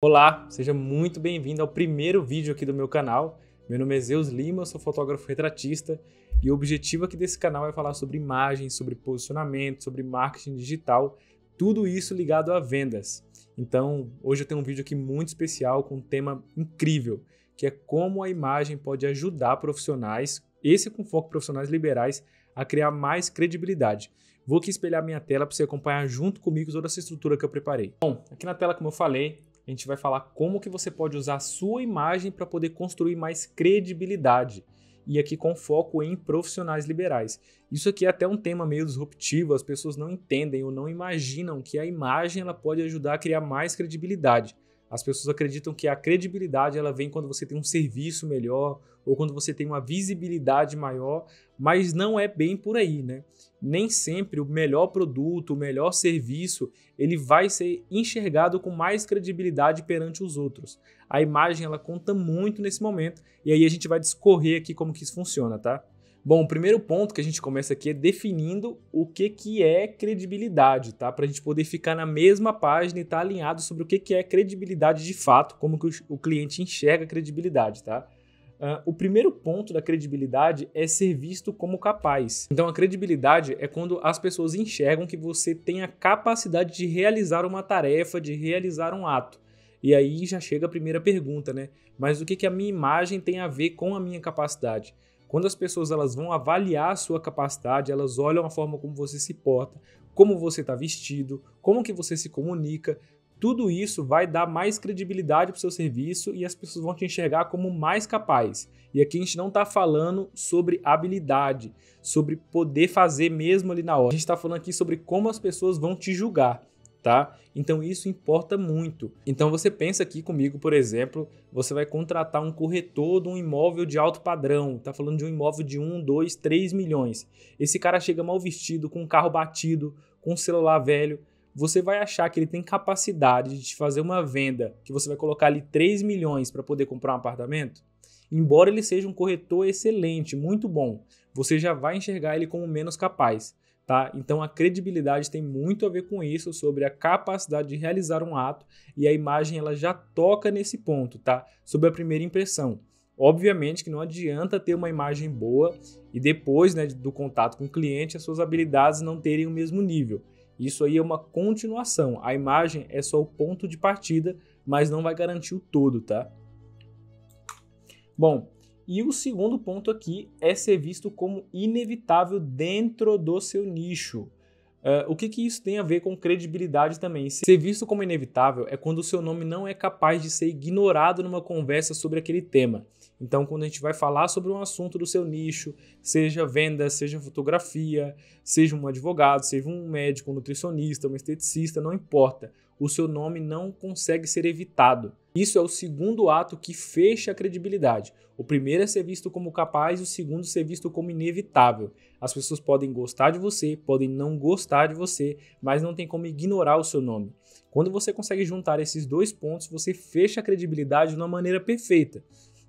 Olá, seja muito bem-vindo ao primeiro vídeo aqui do meu canal. Meu nome é Zeus Lima, eu sou fotógrafo retratista e o objetivo aqui desse canal é falar sobre imagens, sobre posicionamento, sobre marketing digital, tudo isso ligado a vendas. Então, hoje eu tenho um vídeo aqui muito especial com um tema incrível, que é como a imagem pode ajudar profissionais, esse com foco em profissionais liberais, a criar mais credibilidade. Vou aqui espelhar minha tela para você acompanhar junto comigo toda essa estrutura que eu preparei. Bom, aqui na tela, como eu falei, a gente vai falar como que você pode usar a sua imagem para poder construir mais credibilidade. E aqui com foco em profissionais liberais. Isso aqui é até um tema meio disruptivo, as pessoas não entendem ou não imaginam que a imagem ela pode ajudar a criar mais credibilidade. As pessoas acreditam que a credibilidade ela vem quando você tem um serviço melhor ou quando você tem uma visibilidade maior, mas não é bem por aí, né? Nem sempre o melhor produto, o melhor serviço, ele vai ser enxergado com mais credibilidade perante os outros. A imagem ela conta muito nesse momento e aí a gente vai discorrer aqui como que isso funciona, tá? Bom, o primeiro ponto que a gente começa aqui é definindo o que é credibilidade, tá? Para a gente poder ficar na mesma página e estar alinhado sobre o que é credibilidade de fato, como que o cliente enxerga a credibilidade, tá? O primeiro ponto da credibilidade é ser visto como capaz. Então, a credibilidade é quando as pessoas enxergam que você tem a capacidade de realizar uma tarefa, de realizar um ato. E aí já chega a primeira pergunta, né? Mas o que a minha imagem tem a ver com a minha capacidade? Quando as pessoas elas vão avaliar a sua capacidade, elas olham a forma como você se porta, como você está vestido, como que você se comunica, tudo isso vai dar mais credibilidade para o seu serviço e as pessoas vão te enxergar como mais capaz. E aqui a gente não está falando sobre habilidade, sobre poder fazer mesmo ali na hora. A gente está falando aqui sobre como as pessoas vão te julgar. Tá? Então isso importa muito. Então você pensa aqui comigo, por exemplo, você vai contratar um corretor de um imóvel de alto padrão, tá falando de um imóvel de 1, 2, 3 milhões. Esse cara chega mal vestido, com um carro batido, com um celular velho, você vai achar que ele tem capacidade de te fazer uma venda, que você vai colocar ali 3 milhões para poder comprar um apartamento? Embora ele seja um corretor excelente, muito bom, você já vai enxergar ele como menos capaz. Tá? Então a credibilidade tem muito a ver com isso, sobre a capacidade de realizar um ato e a imagem ela já toca nesse ponto, tá? Sobre a primeira impressão. Obviamente que não adianta ter uma imagem boa e depois, né, do contato com o cliente as suas habilidades não terem o mesmo nível. Isso aí é uma continuação, a imagem é só o ponto de partida, mas não vai garantir o todo, tá? Bom, e o segundo ponto aqui é ser visto como inevitável dentro do seu nicho. O que isso tem a ver com credibilidade também? Ser visto como inevitável é quando o seu nome não é capaz de ser ignorado numa conversa sobre aquele tema. Então, quando a gente vai falar sobre um assunto do seu nicho, seja venda, seja fotografia, seja um advogado, seja um médico, um nutricionista, um esteticista, não importa. O seu nome não consegue ser evitado. Isso é o segundo ato que fecha a credibilidade. O primeiro é ser visto como capaz e o segundo ser visto como inevitável. As pessoas podem gostar de você, podem não gostar de você, mas não tem como ignorar o seu nome. Quando você consegue juntar esses dois pontos, você fecha a credibilidade de uma maneira perfeita.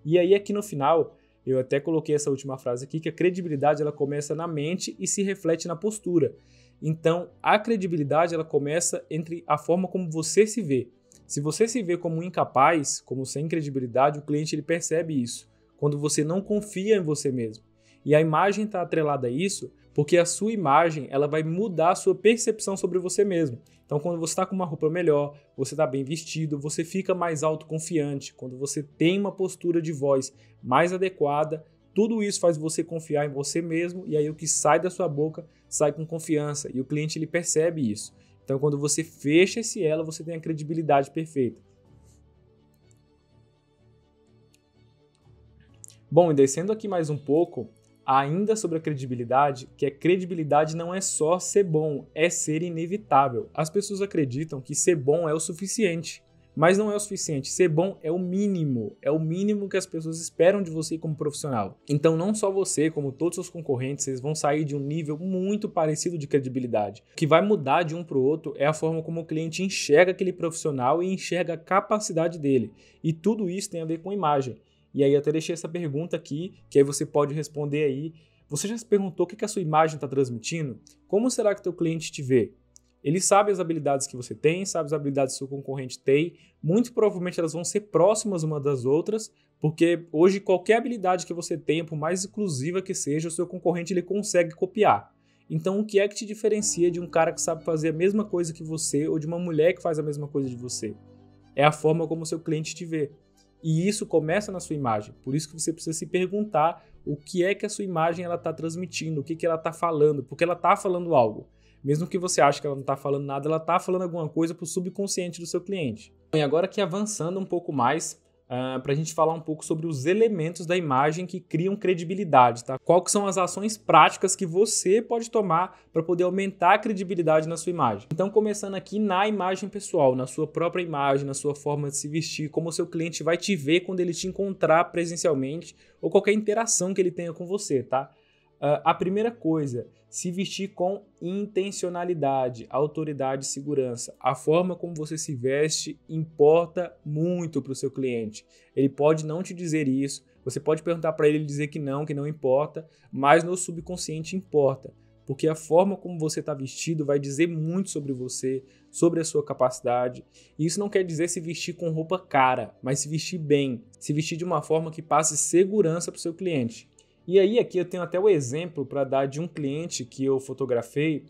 E aí aqui no final, eu até coloquei essa última frase aqui, que a credibilidade ela começa na mente e se reflete na postura. Então, a credibilidade ela começa entre a forma como você se vê. Se você se vê como incapaz, como sem credibilidade, o cliente ele percebe isso. Quando você não confia em você mesmo. E a imagem está atrelada a isso porque a sua imagem ela vai mudar a sua percepção sobre você mesmo. Então, quando você está com uma roupa melhor, você está bem vestido, você fica mais autoconfiante. Quando você tem uma postura de voz mais adequada, tudo isso faz você confiar em você mesmo e aí o que sai da sua boca sai com confiança e o cliente ele percebe isso. Então, quando você fecha esse elo, você tem a credibilidade perfeita. Bom, e descendo aqui mais um pouco, ainda sobre a credibilidade, que a credibilidade não é só ser bom, é ser inevitável. As pessoas acreditam que ser bom é o suficiente, mas não é o suficiente. Ser bom é o mínimo que as pessoas esperam de você como profissional. Então não só você, como todos os seus concorrentes, vocês vão sair de um nível muito parecido de credibilidade. O que vai mudar de um para o outro é a forma como o cliente enxerga aquele profissional e enxerga a capacidade dele. E tudo isso tem a ver com imagem. E aí eu até deixei essa pergunta aqui, que aí você pode responder aí. Você já se perguntou o que a sua imagem está transmitindo? Como será que o teu cliente te vê? Ele sabe as habilidades que você tem, sabe as habilidades que o seu concorrente tem, muito provavelmente elas vão ser próximas uma das outras, porque hoje qualquer habilidade que você tenha, por mais exclusiva que seja, o seu concorrente ele consegue copiar. Então o que é que te diferencia de um cara que sabe fazer a mesma coisa que você ou de uma mulher que faz a mesma coisa de você? É a forma como o seu cliente te vê. E isso começa na sua imagem. Por isso que você precisa se perguntar o que é que a sua imagem está transmitindo, o que ela está falando, porque ela está falando algo. Mesmo que você ache que ela não está falando nada, ela está falando alguma coisa para o subconsciente do seu cliente. E agora aqui avançando um pouco mais, para a gente falar um pouco sobre os elementos da imagem que criam credibilidade, tá? Quais que são as ações práticas que você pode tomar para poder aumentar a credibilidade na sua imagem. Então, começando aqui na imagem pessoal, na sua própria imagem, na sua forma de se vestir, como o seu cliente vai te ver quando ele te encontrar presencialmente ou qualquer interação que ele tenha com você, tá? A primeira coisa, se vestir com intencionalidade, autoridade e segurança. A forma como você se veste importa muito para o seu cliente. Ele pode não te dizer isso, você pode perguntar para ele dizer que não importa, mas no subconsciente importa. Porque a forma como você está vestido vai dizer muito sobre você, sobre a sua capacidade. E isso não quer dizer se vestir com roupa cara, mas se vestir bem, se vestir de uma forma que passe segurança para o seu cliente. E aí aqui eu tenho até o exemplo para dar de um cliente que eu fotografei,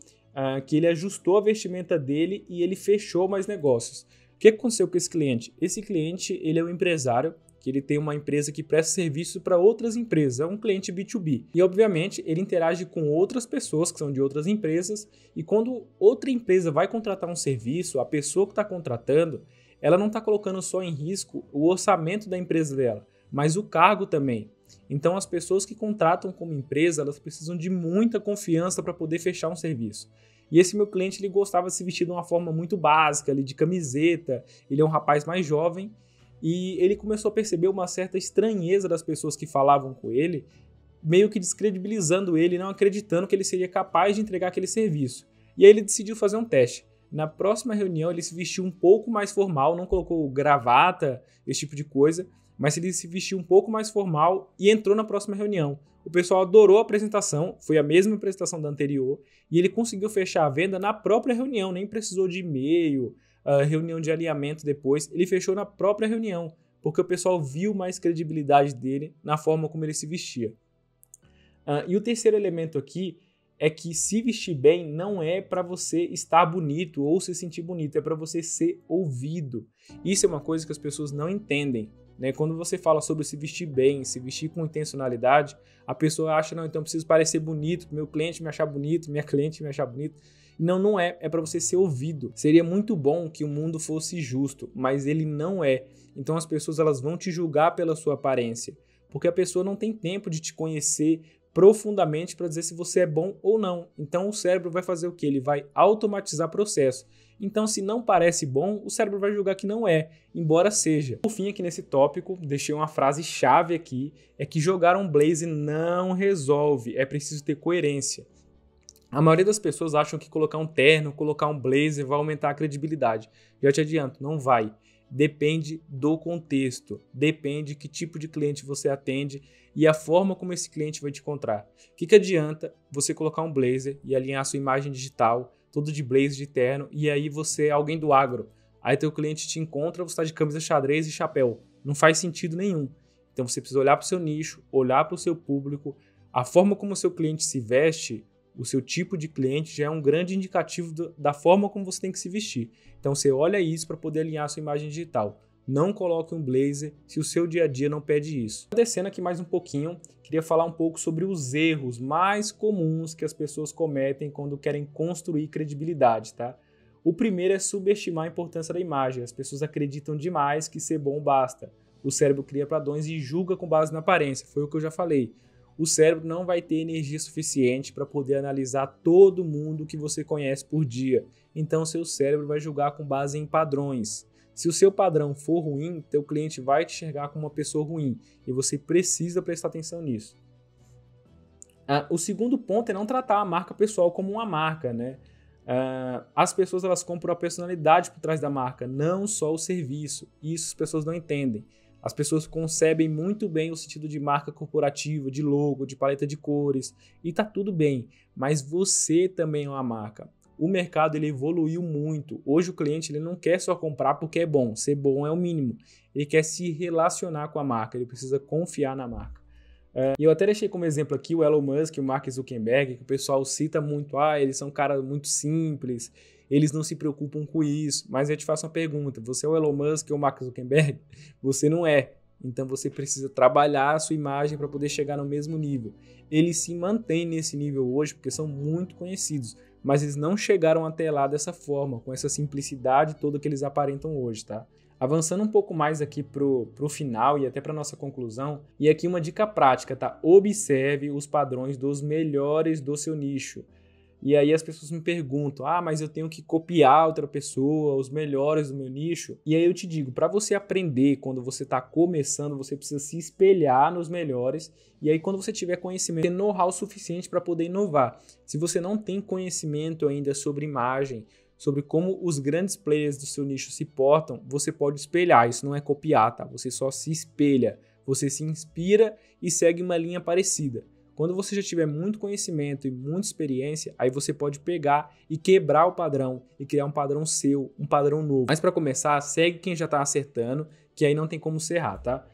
que ele ajustou a vestimenta dele e ele fechou mais negócios. O que aconteceu com esse cliente? Esse cliente ele é um empresário, que ele tem uma empresa que presta serviço para outras empresas, é um cliente B2B. E obviamente ele interage com outras pessoas que são de outras empresas e quando outra empresa vai contratar um serviço, a pessoa que está contratando, ela não está colocando só em risco o orçamento da empresa dela, mas o cargo também. Então as pessoas que contratam como empresa, elas precisam de muita confiança para poder fechar um serviço. E esse meu cliente, ele gostava de se vestir de uma forma muito básica, ali, de camiseta, ele é um rapaz mais jovem, e ele começou a perceber uma certa estranheza das pessoas que falavam com ele, meio que descredibilizando ele, não acreditando que ele seria capaz de entregar aquele serviço. E aí ele decidiu fazer um teste. Na próxima reunião ele se vestiu um pouco mais formal, não colocou gravata, esse tipo de coisa, mas ele se vestiu um pouco mais formal e entrou na próxima reunião. O pessoal adorou a apresentação, foi a mesma apresentação da anterior, e ele conseguiu fechar a venda na própria reunião, nem precisou de e-mail, reunião de alinhamento depois, ele fechou na própria reunião, porque o pessoal viu mais credibilidade dele na forma como ele se vestia. E o terceiro elemento aqui é que se vestir bem não é para você estar bonito ou se sentir bonito, é para você ser ouvido. Isso é uma coisa que as pessoas não entendem. Quando você fala sobre se vestir bem, se vestir com intencionalidade, a pessoa acha, não, então eu preciso parecer bonito, meu cliente me achar bonito, minha cliente me achar bonito. Não, não é, é para você ser ouvido. Seria muito bom que o mundo fosse justo, mas ele não é. Então as pessoas elas vão te julgar pela sua aparência, porque a pessoa não tem tempo de te conhecer profundamente para dizer se você é bom ou não. Então o cérebro vai fazer o quê? Ele vai automatizar processo. Então, se não parece bom, o cérebro vai julgar que não é, embora seja. Por fim, aqui nesse tópico, deixei uma frase chave aqui, é que jogar um blazer não resolve, é preciso ter coerência. A maioria das pessoas acham que colocar um terno, colocar um blazer vai aumentar a credibilidade. Já te adianto, não vai. Depende do contexto, depende que tipo de cliente você atende e a forma como esse cliente vai te encontrar. O que adianta você colocar um blazer e alinhar a sua imagem digital, todo de blazer, de terno, e aí você é alguém do agro. Aí teu cliente te encontra, você está de camisa xadrez e chapéu. Não faz sentido nenhum. Então você precisa olhar para o seu nicho, olhar para o seu público. A forma como o seu cliente se veste, o seu tipo de cliente já é um grande indicativo da forma como você tem que se vestir. Então você olha isso para poder alinhar a sua imagem digital. Não coloque um blazer se o seu dia a dia não pede isso. Descendo aqui mais um pouquinho, queria falar um pouco sobre os erros mais comuns que as pessoas cometem quando querem construir credibilidade, tá? O primeiro é subestimar a importância da imagem. As pessoas acreditam demais que ser bom basta. O cérebro cria padrões e julga com base na aparência. Foi o que eu já falei. O cérebro não vai ter energia suficiente para poder analisar todo mundo que você conhece por dia. Então, seu cérebro vai julgar com base em padrões. Se o seu padrão for ruim, teu cliente vai te enxergar como uma pessoa ruim e você precisa prestar atenção nisso. O segundo ponto é não tratar a marca pessoal como uma marca, né? As pessoas elas compram a personalidade por trás da marca, não só o serviço. Isso as pessoas não entendem. As pessoas concebem muito bem o sentido de marca corporativa, de logo, de paleta de cores, e tá tudo bem, mas você também é uma marca. o mercado ele evoluiu muito. Hoje o cliente ele não quer só comprar porque é bom. Ser bom é o mínimo. Ele quer se relacionar com a marca, ele precisa confiar na marca. E eu até deixei como exemplo aqui o Elon Musk e o Mark Zuckerberg, que o pessoal cita muito, eles são caras muito simples, eles não se preocupam com isso. Mas eu te faço uma pergunta, você é o Elon Musk ou o Mark Zuckerberg? Você não é. Então você precisa trabalhar a sua imagem para poder chegar no mesmo nível. Eles se mantêm nesse nível hoje porque são muito conhecidos, mas eles não chegaram até lá dessa forma, com essa simplicidade toda que eles aparentam hoje, tá? Avançando um pouco mais aqui pro final e até para nossa conclusão, e aqui uma dica prática, tá? Observe os padrões dos melhores do seu nicho. E aí as pessoas me perguntam, mas eu tenho que copiar outra pessoa, os melhores do meu nicho? E aí eu te digo, para você aprender, quando você está começando, você precisa se espelhar nos melhores, e aí quando você tiver conhecimento, ter know-how suficiente para poder inovar. Se você não tem conhecimento ainda sobre imagem, sobre como os grandes players do seu nicho se portam, você pode espelhar, isso não é copiar, tá? Você só se espelha, você se inspira e segue uma linha parecida. Quando você já tiver muito conhecimento e muita experiência, aí você pode pegar e quebrar o padrão e criar um padrão seu, um padrão novo. Mas para começar, segue quem já está acertando, que aí não tem como você errar, tá?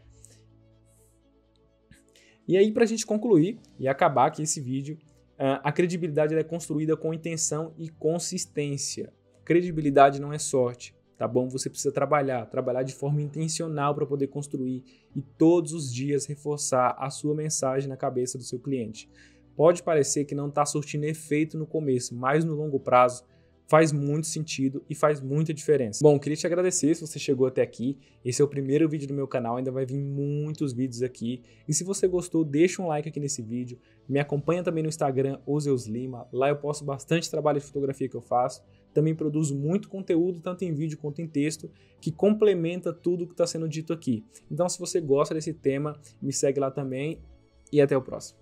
E aí, para a gente concluir e acabar aqui esse vídeo, a credibilidade é construída com intenção e consistência. Credibilidade não é sorte, tá bom? Você precisa trabalhar de forma intencional para poder construir e todos os dias reforçar a sua mensagem na cabeça do seu cliente. Pode parecer que não está surtindo efeito no começo, mas no longo prazo faz muito sentido e faz muita diferença. Bom, queria te agradecer se você chegou até aqui. Esse é o primeiro vídeo do meu canal, ainda vai vir muitos vídeos aqui. E se você gostou, deixa um like aqui nesse vídeo. Me acompanha também no Instagram, Zeus Lima. Lá eu posto bastante trabalho de fotografia que eu faço. Também produzo muito conteúdo, tanto em vídeo quanto em texto, que complementa tudo que está sendo dito aqui. Então, se você gosta desse tema, me segue lá também e até o próximo.